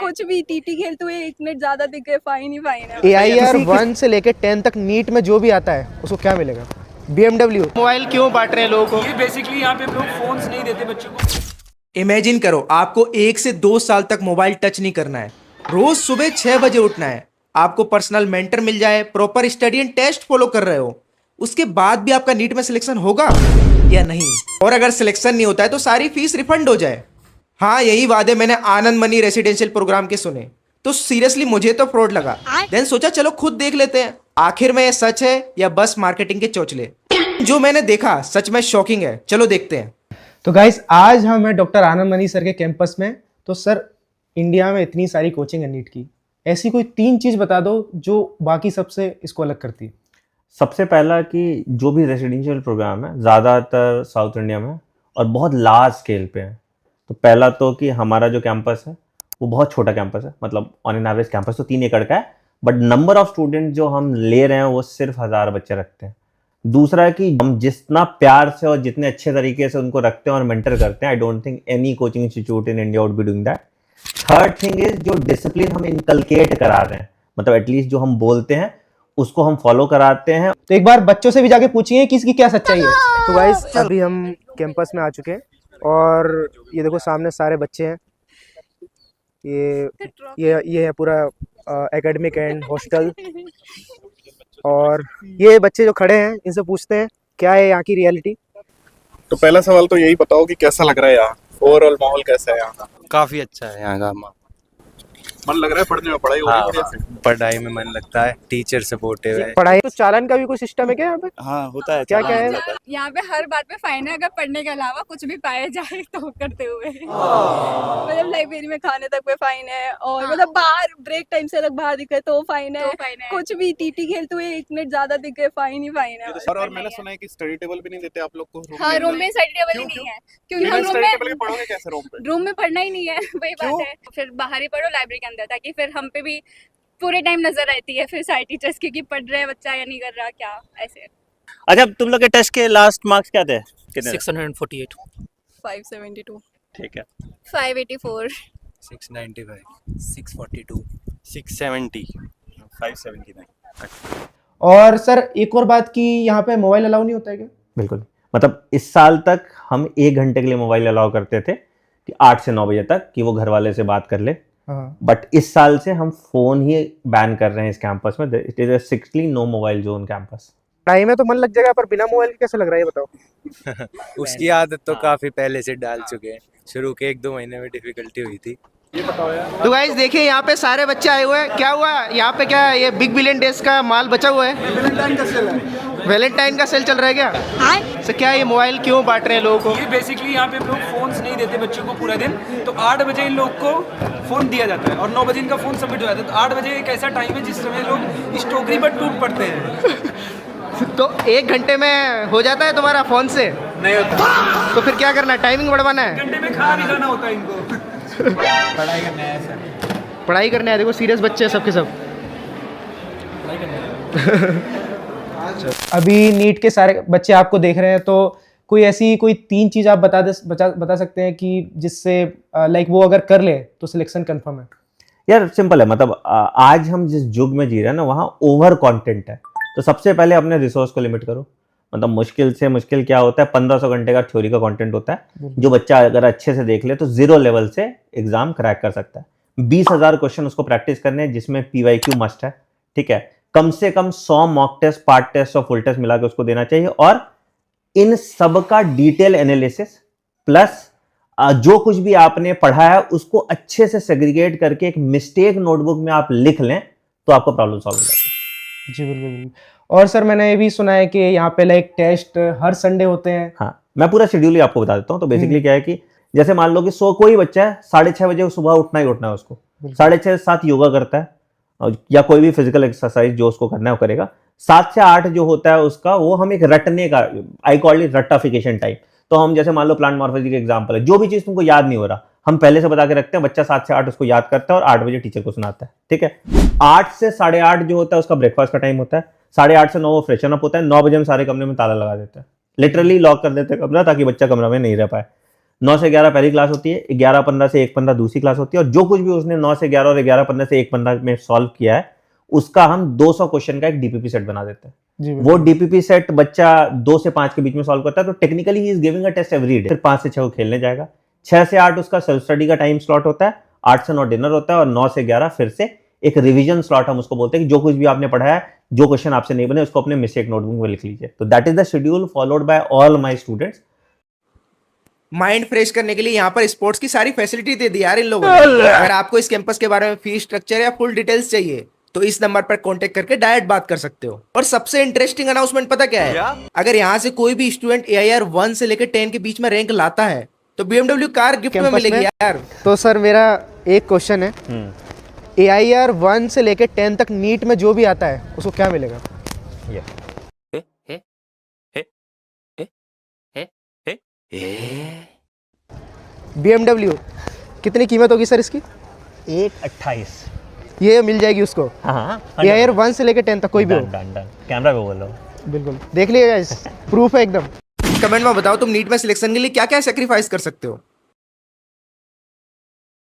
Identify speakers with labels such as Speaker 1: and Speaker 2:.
Speaker 1: कुछ भी टीटी खेलते हुए 1 मिनट ज्यादा दिख गए, फाइन ही फाइन है।
Speaker 2: AIR 1 से लेके 10 तक नीट में जो भी आता है उसको क्या मिलेगा? BMW। मोबाइल क्यों बांट रहे हैं लोगों को?
Speaker 3: ये बेसिकली यहाँ पे लोग फोन्स नहीं देते बच्चों को।
Speaker 2: इमेजिन करो, आपको 1 से 2 साल तक मोबाइल टच नहीं करना है, रोज सुबह 6 बजे उठना है, आपको पर्सनल मेंटर मिल जाए, proper study and test follow कर रहे हो, उसके बाद भी आपका नीट में सिलेक्शन होगा या नहीं? और अगर सिलेक्शन नहीं होता है तो सारी फीस रिफंड हो जाए। हाँ, यही वादे मैंने आनंद मनी रेसिडेंशियल प्रोग्राम के सुने, तो सीरियसली मुझे तो फ्रॉड लगा। देन सोचा चलो खुद देख लेते हैं, आखिर में ये सच है या बस मार्केटिंग के चोचले। जो मैंने देखा सच में शॉकिंग है, चलो देखते हैं। तो गाइस, आज हम हैं डॉक्टर आनंद मनी सर के कैंपस में। तो सर, इंडिया में इतनी सारी कोचिंग है नीट की, ऐसी कोई 3 चीज बता दो जो बाकी सबसे इसको अलग करती है।
Speaker 4: सबसे पहला कि जो भी रेसिडेंशियल प्रोग्राम है ज़्यादातर साउथ इंडिया में और बहुत लार्ज स्केल पे है। तो पहला तो कि हमारा जो कैंपस है वो बहुत छोटा कैंपस है, मतलब ऑन एन एवरेज कैंपस तो 3 एकड़ का है, बट नंबर ऑफ स्टूडेंट जो हम ले रहे हैं वो सिर्फ 1000 बच्चे रखते हैं। दूसरा है कि हम जितना प्यार से और जितने अच्छे तरीके से उनको रखते हैं और मेंटर करते हैं, I don't think any coaching institute in India would be doing that. Third thing is जो डिसिप्लिन हम इनकलकेट करा रहे हैं, मतलब एटलीस्ट जो हम बोलते हैं उसको हम फॉलो कराते हैं।
Speaker 2: तो एक बार बच्चों से भी जाके पूछिए कि इसकी क्या सच्चाई है। तो गाइस, अभी हम कैंपस में आ चुके हैं और ये देखो सामने सारे बच्चे हैं। ये है पूरा एकेडमिक एंड हॉस्टल। और ये बच्चे जो खड़े हैं इनसे पूछते हैं क्या है यहाँ की रियलिटी।
Speaker 5: तो पहला सवाल तो यही बताओ कि कैसा लग रहा है यहाँ, ओवरऑल माहौल कैसा है यहाँ का?
Speaker 6: काफी अच्छा है यहाँ का।
Speaker 5: मन लग रहा है पढ़ने में? पढ़ाई हो रही है बढ़िया से?
Speaker 6: पढ़ाई में मन लगता है, टीचर सपोर्टिव है।
Speaker 2: पढ़ाई तो चालान का भी कोई सिस्टम है क्या यहाँ पे?
Speaker 6: हाँ होता है।
Speaker 2: क्या क्या है?
Speaker 1: यहाँ पे हर बात पे फाइन है अगर पढ़ने के अलावा कुछ भी पाया जाए तो करते हुए। मतलब लाइब्रेरी में खाने तक पे फाइन है, और मतलब बाहर ब्रेक टाइम से अलग बाहर दिखे तो फाइन है। कुछ भी टीटी खेलते हुए 1 मिनट ज्यादा दिखे, फाइन ही फाइन है।
Speaker 5: और मैंने सुना है कि स्टडी टेबल भी नहीं देते आप लोग को
Speaker 1: हाँ, रूम में स्टडी टेबल ही नहीं है, क्योंकि हम
Speaker 5: स्टडी टेबल के पढ़ोगे कैसे
Speaker 1: रूम में पढ़ना ही नहीं है। वही बात है, फिर बाहर ही पढ़ो लाइब्रेरी के अंदर, ताकि फिर हम पे भी पूरे टाइम नजर रहती है फिर सारे टीचर्स की कि पढ़ रहे हैं बच्चा या नहीं कर रहा क्या, ऐसे।
Speaker 7: अच्छा, तुम लोग के टेस्ट के लास्ट मार्क्स क्या थे? कितने?
Speaker 6: 648।
Speaker 1: 572।
Speaker 7: ठीक है।
Speaker 1: 584।
Speaker 6: 695। 642।
Speaker 7: 670। 579।
Speaker 2: और सर, एक और बात कि यहाँ पे मोबाइल अलाउ नहीं होता है क्या?
Speaker 4: बिल्कुल, मतलब इस साल तक हम 1 घंटे के लिए मोबाइल अलाउ करते थे कि 8 से 9 बजे तक कि वो घर वाले से बात कर ले, बट इस साल से हम फोन ही बैन कर रहे हैं इस कैंपस में। It is strictly no mobile zone campus.
Speaker 2: पढ़ाई में तो मन लग जाएगा, पर बिना मोबाइल के कैसे लग रहा है ये बताओ।
Speaker 6: उसकी आदत तो काफी पहले से डाल चुके हैं, शुरू के 1-2 महीने में डिफिकल्टी हुई थी।
Speaker 2: तो गाइस देखिए, यहाँ पे सारे बच्चे आए हुए हैं। क्या हुआ यहाँ पे? क्या ये बिग बिलियन डेज का माल बचा हुआ है? वैलेंटाइन का सेल चल रहा है क्या? तो क्या ये मोबाइल क्यों बांट रहे हैं लोगों को?
Speaker 3: ये बेसिकली यहाँ पे लोग फोन्स नहीं देते बच्चों को पूरा दिन, तो 8 बजे इन लोग को फोन दिया जाता है और 9 बजे इनका फोन सबमिट हो जाता है। तो 8 बजे एक ऐसा टाइम है जिस समय लोग स्टोकरी पर टूट पड़ते हैं।
Speaker 2: तो 1 घंटे में हो जाता है तुम्हारा फोन से?
Speaker 3: नहीं होता।
Speaker 2: तो फिर क्या करना है? टाइमिंग बढ़वाना है?
Speaker 3: घंटे में खाना भी खाना होता है इनको।
Speaker 6: पढ़ाई करना है सर।
Speaker 2: पढ़ाई करना है। देखो सीरियस बच्चे हैं सबके सब। अभी नीट के सारे बच्चे आपको देख रहे हैं, तो कोई ऐसी कोई 3 चीज आप बता सकते हैं कि जिससे लाइक वो अगर कर ले तो सिलेक्शन कंफर्म है?
Speaker 4: यार सिंपल है, मतलब आज हम जिस युग में जी रहे हैं ना, वहाँ ओवर कंटेंट है। तो सबसे पहले अपने रिसोर्स को लिमिट करो। मतलब मुश्किल से मुश्किल क्या होता है, 1500 घंटे का थ्योरी का कंटेंट होता है, जो बच्चा अगर अच्छे से देख ले तो 0 लेवल से एग्जाम क्रैक कर सकता है। 20,000 क्वेश्चन उसको प्रैक्टिस करने हैं, जिसमें PYQ मस्ट है। ठीक है, कम से कम 100 मॉक टेस्ट, पार्ट टेस्ट और फुल टेस्ट मिला के उसको देना चाहिए, और इन सब का डिटेल एनालिसिस प्लस जो कुछ भी आपने पढ़ा है उसको अच्छे से सेग्रीगेट करके एक मिस्टेक नोटबुक में आप लिख लें तो आपका प्रॉब्लम सॉल्व हो जाता है।
Speaker 2: जी बिल्कुल। और सर, मैंने ये भी सुना है कि यहाँ पे लाइक टेस्ट हर संडे होते हैं।
Speaker 4: हाँ, मैं पूरा शेड्यूल ही आपको बता देता हूँ। तो बेसिकली क्या है कि जैसे मान लो कि कोई बच्चा है 6:30 बजे सुबह उठना ही उठना है उसको, 6:30 से 7 योगा करता है या कोई भी फिजिकल एक्सरसाइज जो उसको करना है वो करेगा। 7 से 8 जो होता है उसका, वो हम एक रटने का, आई कॉल इट रट्टाफिकेशन टाइप। तो हम जैसे मान लो प्लांट मॉर्फोलॉजी का एग्जांपल है, जो भी चीज तुमको याद नहीं हो रहा हम पहले से बता के रखते हैं, बच्चा 7 से 8 उसको याद करता है और 8 बजे टीचर को सुनाता है। ठीक है, 8 से 8:30 जो होता है उसका ब्रेकफास्ट का टाइम होता है, 8:30 से 9 वो फ्रेशन अप होता है, 9 बजे हम सारे कमरे में ताला लगा देते हैं, लिटरली लॉक कर देते हैं कमरा ताकि बच्चा कमरा में नहीं रह पाए। 9 से 11 पहली क्लास होती है, 11:15 से 1:15 दूसरी क्लास होती है, और जो कुछ भी उसने 9 से 11 और 11:15 से 1:15 में सॉल्व किया है उसका हम 200 क्वेश्चन का एक डीपीपी सेट बना देते हैं। वो डीपीपी सेट बच्चा 2 से 5 के बीच में सॉल्व करता है, तो technically he is giving a test every day. फिर 5 से 6 वो खेलने जाएगा, 6 से 8 उसका सेल्फ स्टडी का टाइम स्लॉट होता है, 8 से 9 डिनर होता है, और 9 से 11 फिर से एक रिवीजन स्लॉट हम उसको बोलते हैं कि जो कुछ भी आपने पढ़ा है, जो क्वेश्चन आपसे नहीं बने उसको अपने मिस्टेक नोटबुक में लिख लीजिए। तो that is the schedule followed by all my students.
Speaker 2: Mind fresh करने के लिए यहाँ पर स्पोर्ट्स की सारी फैसिलिटी दे दी यार इन लोगों ने। अगर आपको इस कैंपस के बारे में फीस स्ट्रक्चर या फुल डिटेल्स चाहिए तो इस नंबर पर कांटेक्ट करके डायरेक्ट बात कर सकते हो। और सबसे इंटरेस्टिंग अनाउंसमेंट पता क्या है? अगर यहाँ से कोई भी स्टूडेंट AIR 1 से लेकर 10 के बीच में रैंक लाता है तो BMW कार गिफ्ट में मिलेगी यार।
Speaker 8: तो सर मेरा एक क्वेश्चन है, AIR 1 से लेकर 10 तक नीट में जो भी आता है उसको क्या मिलेगा? BMW कितनी कीमत होगी सर इसकी?
Speaker 4: 1.28।
Speaker 8: ये मिल जाएगी उसको।
Speaker 4: हाँ,
Speaker 8: AIR 1 से लेकर 10 तक कोई भी हो।
Speaker 4: डन। कैमरा पे बोलो।
Speaker 8: बिल्कुल, देख लीजिएगा, प्रूफ है एकदम।
Speaker 2: कमेंट में बताओ तुम नीट में सिलेक्शन के लिए क्या क्या सेक्रीफाइस कर सकते हो।